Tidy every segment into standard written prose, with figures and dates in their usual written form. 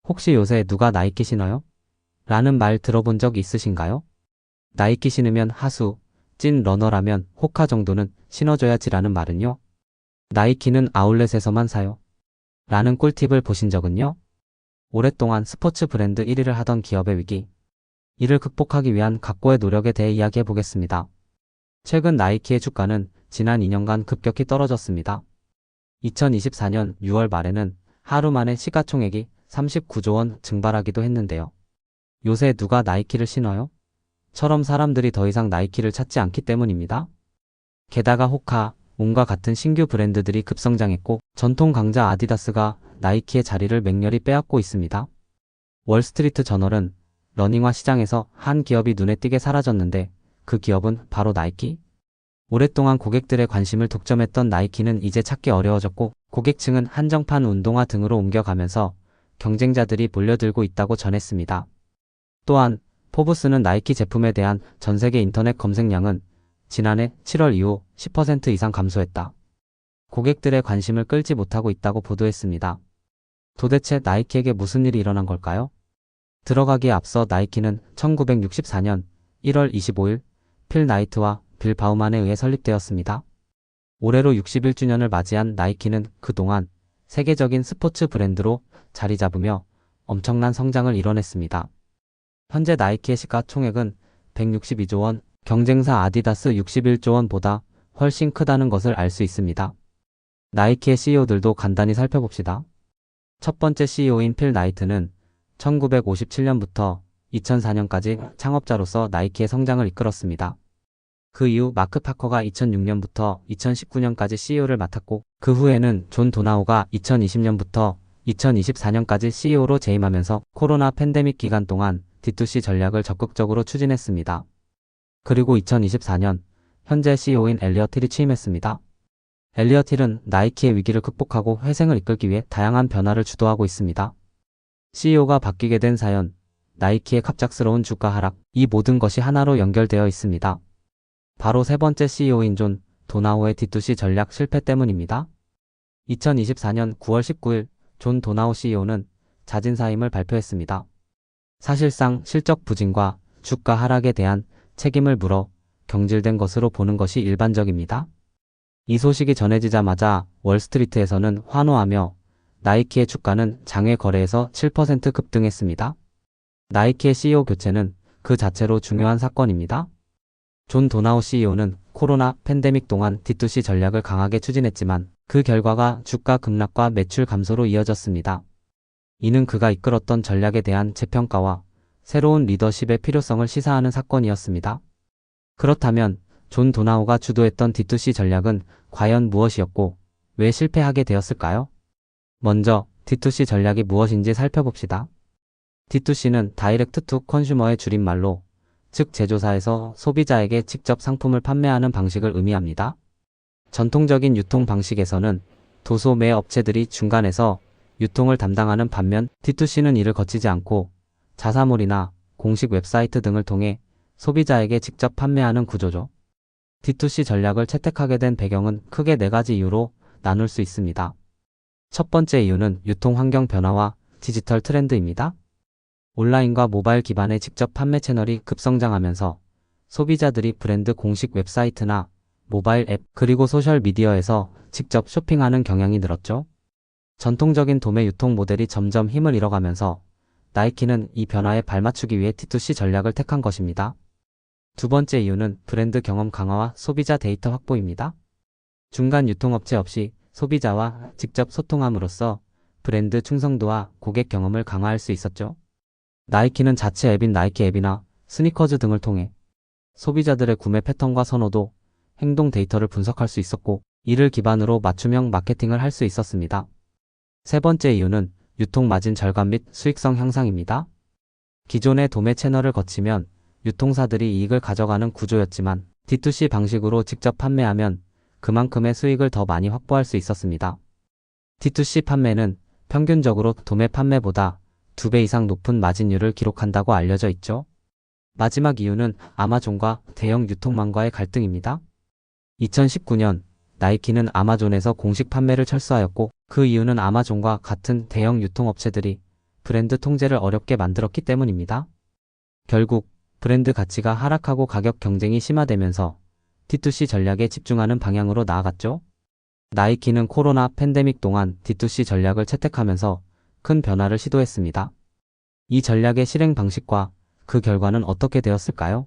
혹시 요새 누가 나이키 신어요? 라는 말 들어본 적 있으신가요? 나이키 신으면 하수, 찐 러너라면 호카 정도는 신어줘야지라는 말은요. 나이키는 아울렛에서만 사요. 라는 꿀팁을 보신 적은요? 오랫동안 스포츠 브랜드 1위를 하던 기업의 위기. 이를 극복하기 위한 각고의 노력에 대해 이야기해 보겠습니다. 최근 나이키의 주가는 지난 2년간 급격히 떨어졌습니다. 2024년 6월 말에는 하루 만에 시가총액이 39조 원 증발하기도 했는데요. 요새 누가 나이키를 신어요? 처럼 사람들이 더 이상 나이키를 찾지 않기 때문입니다. 게다가 호카, 옹과 같은 신규 브랜드들이 급성장했고 전통 강자 아디다스가 나이키의 자리를 맹렬히 빼앗고 있습니다. 월스트리트 저널은 러닝화 시장에서 한 기업이 눈에 띄게 사라졌는데 그 기업은 바로 나이키? 오랫동안 고객들의 관심을 독점했던 나이키는 이제 찾기 어려워졌고 고객층은 한정판 운동화 등으로 옮겨가면서 경쟁자들이 몰려들고 있다고 전했습니다. 또한 포브스는 나이키 제품에 대한 전세계 인터넷 검색량은 지난해 7월 이후 10% 이상 감소했다. 고객들의 관심을 끌지 못하고 있다고 보도했습니다. 도대체 나이키에게 무슨 일이 일어난 걸까요? 들어가기에 앞서 나이키는 1964년 1월 25일 필 나이트와 빌 바우만에 의해 설립되었습니다. 올해로 61주년을 맞이한 나이키는 그동안 세계적인 스포츠 브랜드로 자리 잡으며 엄청난 성장을 이뤄냈습니다. 현재 나이키의 시가총액은 162조 원, 경쟁사 아디다스 61조 원보다 훨씬 크다는 것을 알 수 있습니다. 나이키의 CEO들도 간단히 살펴봅시다. 첫 번째 CEO인 필 나이트는 1957년부터 2004년까지 창업자로서 나이키의 성장을 이끌었습니다. 그 이후 마크 파커가 2006년부터 2019년까지 CEO를 맡았고 그 후에는 존 도나후가 2020년부터 2024년까지 CEO로 재임하면서 코로나 팬데믹 기간 동안 D2C 전략을 적극적으로 추진했습니다. 그리고 2024년 현재 CEO인 엘리엇 힐이 취임했습니다. 엘리엇 힐은 나이키의 위기를 극복하고 회생을 이끌기 위해 다양한 변화를 주도하고 있습니다. CEO가 바뀌게 된 사연, 나이키의 갑작스러운 주가 하락, 이 모든 것이 하나로 연결되어 있습니다. 바로 세 번째 CEO인 존 도나후의 D2C 전략 실패 때문입니다. 2024년 9월 19일 존 도나후 CEO는 자진 사임을 발표했습니다. 사실상 실적 부진과 주가 하락에 대한 책임을 물어 경질된 것으로 보는 것이 일반적입니다. 이 소식이 전해지자마자 월스트리트에서는 환호하며 나이키의 주가는 장외 거래에서 7% 급등했습니다. 나이키의 CEO 교체는 그 자체로 중요한 사건입니다. 존 도나후 CEO는 코로나 팬데믹 동안 D2C 전략을 강하게 추진했지만 그 결과가 주가 급락과 매출 감소로 이어졌습니다. 이는 그가 이끌었던 전략에 대한 재평가와 새로운 리더십의 필요성을 시사하는 사건이었습니다. 그렇다면 존 도나후가 주도했던 D2C 전략은 과연 무엇이었고 왜 실패하게 되었을까요? 먼저 D2C 전략이 무엇인지 살펴봅시다. D2C는 다이렉트 투 컨슈머의 줄임말로 즉 제조사에서 소비자에게 직접 상품을 판매하는 방식을 의미합니다. 전통적인 유통 방식에서는 도소매 업체들이 중간에서 유통을 담당하는 반면 D2C는 이를 거치지 않고 자사몰이나 공식 웹사이트 등을 통해 소비자에게 직접 판매하는 구조죠. D2C 전략을 채택하게 된 배경은 크게 네 가지 이유로 나눌 수 있습니다. 첫 번째 이유는 유통 환경 변화와 디지털 트렌드입니다. 온라인과 모바일 기반의 직접 판매 채널이 급성장하면서 소비자들이 브랜드 공식 웹사이트나 모바일 앱 그리고 소셜 미디어에서 직접 쇼핑하는 경향이 늘었죠. 전통적인 도매 유통 모델이 점점 힘을 잃어가면서 나이키는 이 변화에 발맞추기 위해 D2C 전략을 택한 것입니다. 두 번째 이유는 브랜드 경험 강화와 소비자 데이터 확보입니다. 중간 유통업체 없이 소비자와 직접 소통함으로써 브랜드 충성도와 고객 경험을 강화할 수 있었죠. 나이키는 자체 앱인 나이키 앱이나 스니커즈 등을 통해 소비자들의 구매 패턴과 선호도, 행동 데이터를 분석할 수 있었고 이를 기반으로 맞춤형 마케팅을 할 수 있었습니다. 세 번째 이유는 유통 마진 절감 및 수익성 향상입니다. 기존의 도매 채널을 거치면 유통사들이 이익을 가져가는 구조였지만 D2C 방식으로 직접 판매하면 그만큼의 수익을 더 많이 확보할 수 있었습니다. D2C 판매는 평균적으로 도매 판매보다 2배 이상 높은 마진율을 기록한다고 알려져 있죠. 마지막 이유는 아마존과 대형 유통망과의 갈등입니다. 2019년 나이키는 아마존에서 공식 판매를 철수하였고 그 이유는 아마존과 같은 대형 유통업체들이 브랜드 통제를 어렵게 만들었기 때문입니다. 결국 브랜드 가치가 하락하고 가격 경쟁이 심화되면서 D2C 전략에 집중하는 방향으로 나아갔죠. 나이키는 코로나 팬데믹 동안 D2C 전략을 채택하면서 큰 변화를 시도했습니다. 이 전략의 실행 방식과 그 결과는 어떻게 되었을까요?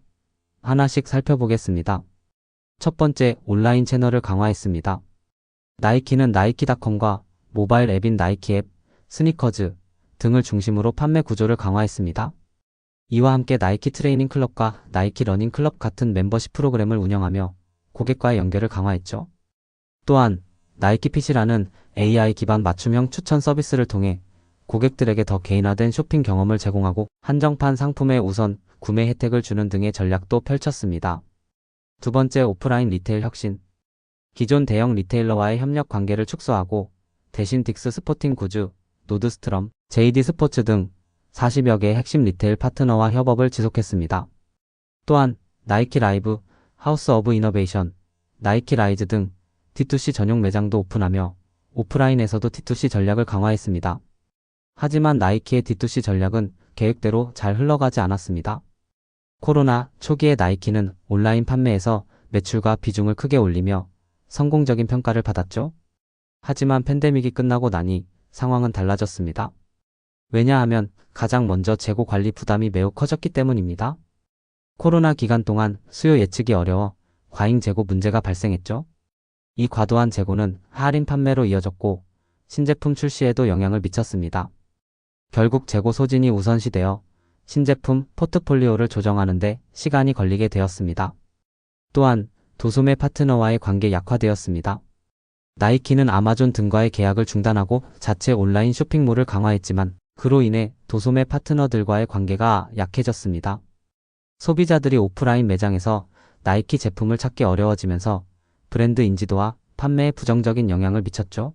하나씩 살펴보겠습니다. 첫 번째, 온라인 채널을 강화했습니다. 나이키는 나이키닷컴과 모바일 앱인 나이키 앱, 스니커즈 등을 중심으로 판매 구조를 강화했습니다. 이와 함께 나이키 트레이닝 클럽과 나이키 러닝 클럽 같은 멤버십 프로그램을 운영하며 고객과의 연결을 강화했죠. 또한 나이키 핏이라는 AI 기반 맞춤형 추천 서비스를 통해 고객들에게 더 개인화된 쇼핑 경험을 제공하고 한정판 상품의 우선 구매 혜택을 주는 등의 전략도 펼쳤습니다. 두 번째, 오프라인 리테일 혁신. 기존 대형 리테일러와의 협력 관계를 축소하고 대신 딕스 스포팅 구즈, 노드스트럼, JD 스포츠 등 40여 개의 핵심 리테일 파트너와 협업을 지속했습니다. 또한 나이키 라이브, 하우스 오브 이너베이션, 나이키 라이즈 등 D2C 전용 매장도 오픈하며 오프라인에서도 D2C 전략을 강화했습니다. 하지만 나이키의 D2C 전략은 계획대로 잘 흘러가지 않았습니다. 코로나 초기에 나이키는 온라인 판매에서 매출과 비중을 크게 올리며 성공적인 평가를 받았죠. 하지만 팬데믹이 끝나고 나니 상황은 달라졌습니다. 왜냐하면 가장 먼저 재고 관리 부담이 매우 커졌기 때문입니다. 코로나 기간 동안 수요 예측이 어려워 과잉 재고 문제가 발생했죠. 이 과도한 재고는 할인 판매로 이어졌고 신제품 출시에도 영향을 미쳤습니다. 결국 재고 소진이 우선시되어 신제품 포트폴리오를 조정하는 데 시간이 걸리게 되었습니다. 또한 도소매 파트너와의 관계 약화되었습니다. 나이키는 아마존 등과의 계약을 중단하고 자체 온라인 쇼핑몰을 강화했지만 그로 인해 도소매 파트너들과의 관계가 약해졌습니다. 소비자들이 오프라인 매장에서 나이키 제품을 찾기 어려워지면서 브랜드 인지도와 판매에 부정적인 영향을 미쳤죠.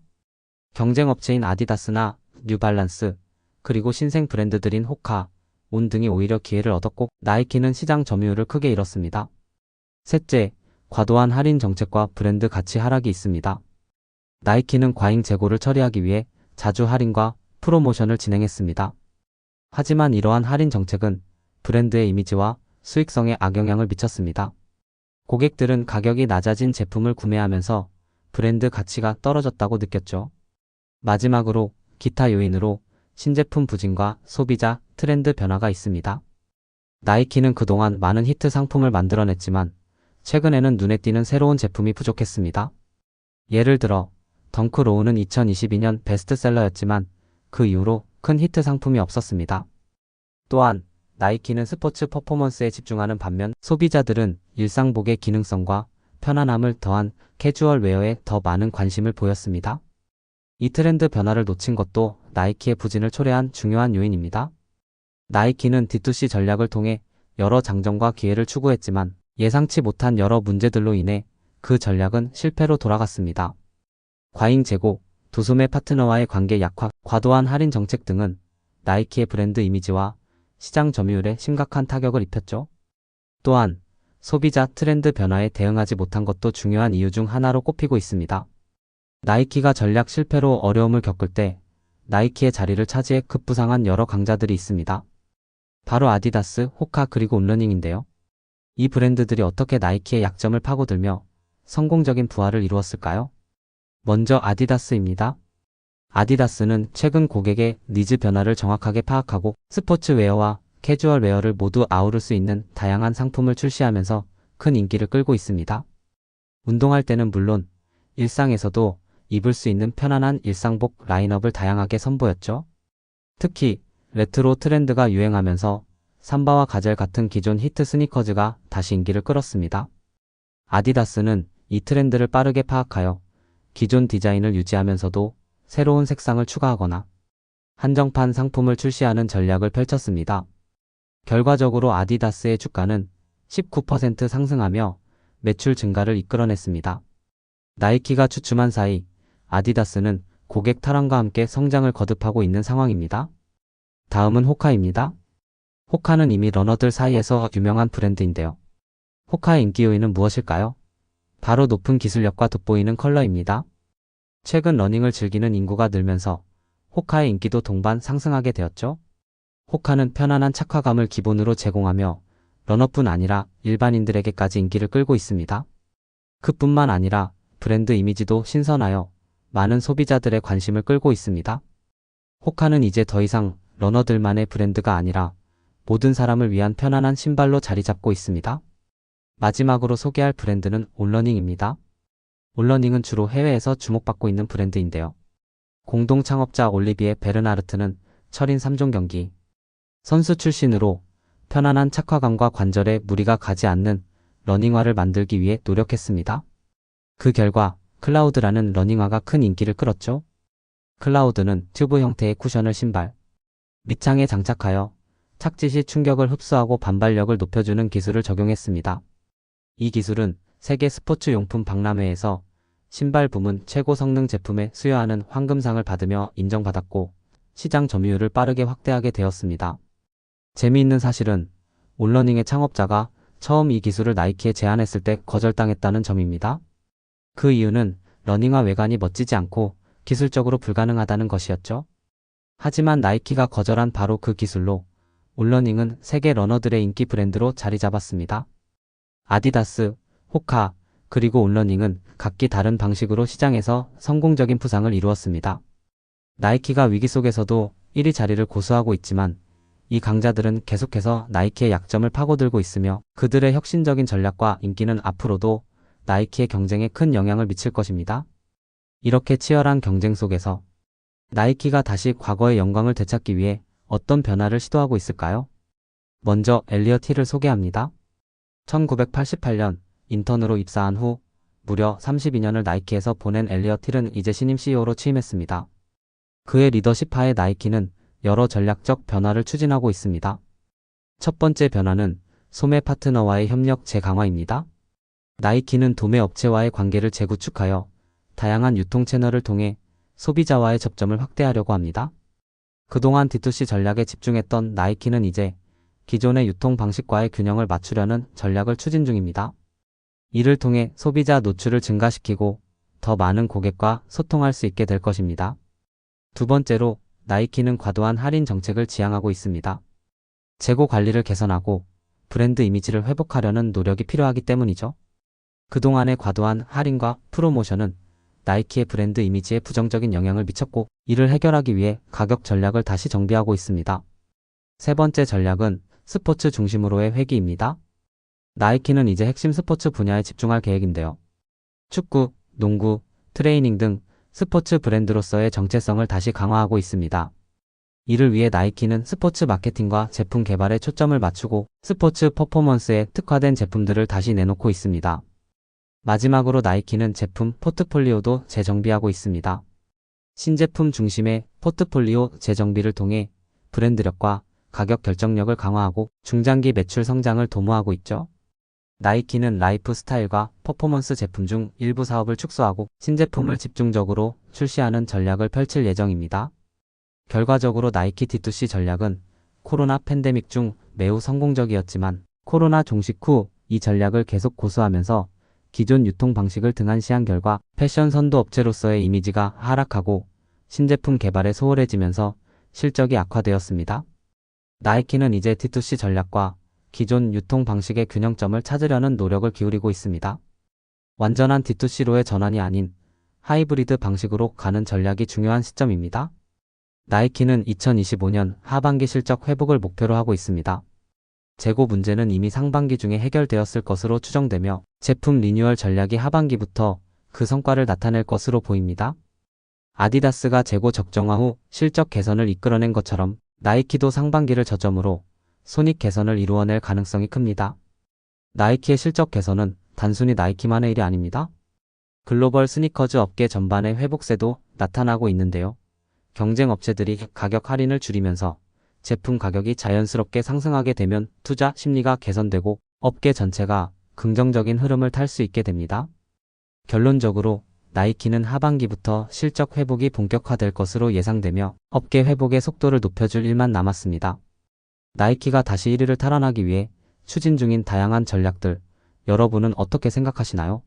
경쟁 업체인 아디다스나 뉴발란스, 그리고 신생 브랜드들인 호카, 온 등이 오히려 기회를 얻었고 나이키는 시장 점유율을 크게 잃었습니다. 셋째, 과도한 할인 정책과 브랜드 가치 하락이 있습니다. 나이키는 과잉 재고를 처리하기 위해 자주 할인과 프로모션을 진행했습니다. 하지만 이러한 할인 정책은 브랜드의 이미지와 수익성에 악영향을 미쳤습니다. 고객들은 가격이 낮아진 제품을 구매하면서 브랜드 가치가 떨어졌다고 느꼈죠. 마지막으로 기타 요인으로 신제품 부진과 소비자 트렌드 변화가 있습니다. 나이키는 그동안 많은 히트 상품을 만들어냈지만 최근에는 눈에 띄는 새로운 제품이 부족했습니다. 예를 들어 덩크 로우는 2022년 베스트셀러였지만 그 이후로 큰 히트 상품이 없었습니다. 또한 나이키는 스포츠 퍼포먼스에 집중하는 반면 소비자들은 일상복의 기능성과 편안함을 더한 캐주얼 웨어에 더 많은 관심을 보였습니다. 이 트렌드 변화를 놓친 것도 나이키의 부진을 초래한 중요한 요인입니다. 나이키는 D2C 전략을 통해 여러 장점과 기회를 추구했지만 예상치 못한 여러 문제들로 인해 그 전략은 실패로 돌아갔습니다. 과잉 재고, 도소매 파트너와의 관계 약화, 과도한 할인 정책 등은 나이키의 브랜드 이미지와 시장 점유율에 심각한 타격을 입혔죠. 또한 소비자 트렌드 변화에 대응하지 못한 것도 중요한 이유 중 하나로 꼽히고 있습니다. 나이키가 전략 실패로 어려움을 겪을 때 나이키의 자리를 차지해 급부상한 여러 강자들이 있습니다. 바로 아디다스, 호카 그리고 온러닝인데요. 이 브랜드들이 어떻게 나이키의 약점을 파고들며 성공적인 부활을 이루었을까요? 먼저 아디다스입니다. 아디다스는 최근 고객의 니즈 변화를 정확하게 파악하고 스포츠웨어와 캐주얼웨어를 모두 아우를 수 있는 다양한 상품을 출시하면서 큰 인기를 끌고 있습니다. 운동할 때는 물론 일상에서도 입을 수 있는 편안한 일상복 라인업을 다양하게 선보였죠. 특히 레트로 트렌드가 유행하면서 삼바와 가젤 같은 기존 히트 스니커즈가 다시 인기를 끌었습니다. 아디다스는 이 트렌드를 빠르게 파악하여 기존 디자인을 유지하면서도 새로운 색상을 추가하거나 한정판 상품을 출시하는 전략을 펼쳤습니다. 결과적으로 아디다스의 주가는 19% 상승하며 매출 증가를 이끌어냈습니다. 나이키가 주춤한 사이 아디다스는 고객 탈환과 함께 성장을 거듭하고 있는 상황입니다. 다음은 호카입니다. 호카는 이미 러너들 사이에서 유명한 브랜드인데요. 호카의 인기 요인은 무엇일까요? 바로 높은 기술력과 돋보이는 컬러입니다. 최근 러닝을 즐기는 인구가 늘면서 호카의 인기도 동반 상승하게 되었죠. 호카는 편안한 착화감을 기본으로 제공하며 러너뿐 아니라 일반인들에게까지 인기를 끌고 있습니다. 그뿐만 아니라 브랜드 이미지도 신선하여 많은 소비자들의 관심을 끌고 있습니다. 호카는 이제 더 이상 러너들만의 브랜드가 아니라 모든 사람을 위한 편안한 신발로 자리 잡고 있습니다. 마지막으로 소개할 브랜드는 올러닝입니다. 올러닝은 주로 해외에서 주목받고 있는 브랜드인데요. 공동 창업자 올리비에 베르나르트는 철인 3종 경기 선수 출신으로 편안한 착화감과 관절에 무리가 가지 않는 러닝화를 만들기 위해 노력했습니다. 그 결과 클라우드라는 러닝화가 큰 인기를 끌었죠. 클라우드는 튜브 형태의 쿠셔널 신발, 밑창에 장착하여 착지 시 충격을 흡수하고 반발력을 높여주는 기술을 적용했습니다. 이 기술은 세계 스포츠 용품 박람회에서 신발 부문 최고 성능 제품에 수여하는 황금상을 받으며 인정받았고 시장 점유율을 빠르게 확대하게 되었습니다. 재미있는 사실은 올러닝의 창업자가 처음 이 기술을 나이키에 제안했을 때 거절당했다는 점입니다. 그 이유는 러닝화 외관이 멋지지 않고 기술적으로 불가능하다는 것이었죠. 하지만 나이키가 거절한 바로 그 기술로 올러닝은 세계 러너들의 인기 브랜드로 자리 잡았습니다. 아디다스, 호카, 그리고 올러닝은 각기 다른 방식으로 시장에서 성공적인 부상을 이루었습니다. 나이키가 위기 속에서도 1위 자리를 고수하고 있지만 이 강자들은 계속해서 나이키의 약점을 파고들고 있으며 그들의 혁신적인 전략과 인기는 앞으로도 나이키의 경쟁에 큰 영향을 미칠 것입니다. 이렇게 치열한 경쟁 속에서 나이키가 다시 과거의 영광을 되찾기 위해 어떤 변화를 시도하고 있을까요? 먼저 엘리엇 힐을 소개합니다. 1988년 인턴으로 입사한 후 무려 32년을 나이키에서 보낸 엘리엇 힐은 이제 신임 CEO로 취임했습니다. 그의 리더십 하에 나이키는 여러 전략적 변화를 추진하고 있습니다. 첫 번째 변화는 소매 파트너와의 협력 재강화입니다. 나이키는 도매 업체와의 관계를 재구축하여 다양한 유통 채널을 통해 소비자와의 접점을 확대하려고 합니다. 그동안 D2C 전략에 집중했던 나이키는 이제 기존의 유통 방식과의 균형을 맞추려는 전략을 추진 중입니다. 이를 통해 소비자 노출을 증가시키고 더 많은 고객과 소통할 수 있게 될 것입니다. 두 번째로 나이키는 과도한 할인 정책을 지향하고 있습니다. 재고 관리를 개선하고 브랜드 이미지를 회복하려는 노력이 필요하기 때문이죠. 그동안의 과도한 할인과 프로모션은 나이키의 브랜드 이미지에 부정적인 영향을 미쳤고 이를 해결하기 위해 가격 전략을 다시 정비하고 있습니다. 세 번째 전략은 스포츠 중심으로의 회귀입니다. 나이키는 이제 핵심 스포츠 분야에 집중할 계획인데요. 축구, 농구, 트레이닝 등 스포츠 브랜드로서의 정체성을 다시 강화하고 있습니다. 이를 위해 나이키는 스포츠 마케팅과 제품 개발에 초점을 맞추고 스포츠 퍼포먼스에 특화된 제품들을 다시 내놓고 있습니다. 마지막으로 나이키는 제품 포트폴리오도 재정비하고 있습니다. 신제품 중심의 포트폴리오 재정비를 통해 브랜드력과 가격 결정력을 강화하고 중장기 매출 성장을 도모하고 있죠. 나이키는 라이프 스타일과 퍼포먼스 제품 중 일부 사업을 축소하고 신제품을 집중적으로 출시하는 전략을 펼칠 예정입니다. 결과적으로 나이키 D2C 전략은 코로나 팬데믹 중 매우 성공적이었지만 코로나 종식 후 이 전략을 계속 고수하면서 기존 유통 방식을 등한시한 결과 패션 선도 업체로서의 이미지가 하락하고 신제품 개발에 소홀해지면서 실적이 악화되었습니다. 나이키는 이제 D2C 전략과 기존 유통 방식의 균형점을 찾으려는 노력을 기울이고 있습니다. 완전한 D2C로의 전환이 아닌 하이브리드 방식으로 가는 전략이 중요한 시점입니다. 나이키는 2025년 하반기 실적 회복을 목표로 하고 있습니다. 재고 문제는 이미 상반기 중에 해결되었을 것으로 추정되며 제품 리뉴얼 전략이 하반기부터 그 성과를 나타낼 것으로 보입니다. 아디다스가 재고 적정화 후 실적 개선을 이끌어낸 것처럼 나이키도 상반기를 저점으로 손익 개선을 이루어낼 가능성이 큽니다. 나이키의 실적 개선은 단순히 나이키만의 일이 아닙니다. 글로벌 스니커즈 업계 전반의 회복세도 나타나고 있는데요. 경쟁 업체들이 가격 할인을 줄이면서 제품 가격이 자연스럽게 상승하게 되면 투자 심리가 개선되고 업계 전체가 긍정적인 흐름을 탈 수 있게 됩니다. 결론적으로 나이키는 하반기부터 실적 회복이 본격화될 것으로 예상되며 업계 회복의 속도를 높여줄 일만 남았습니다. 나이키가 다시 1위를 탈환하기 위해 추진 중인 다양한 전략들, 여러분은 어떻게 생각하시나요?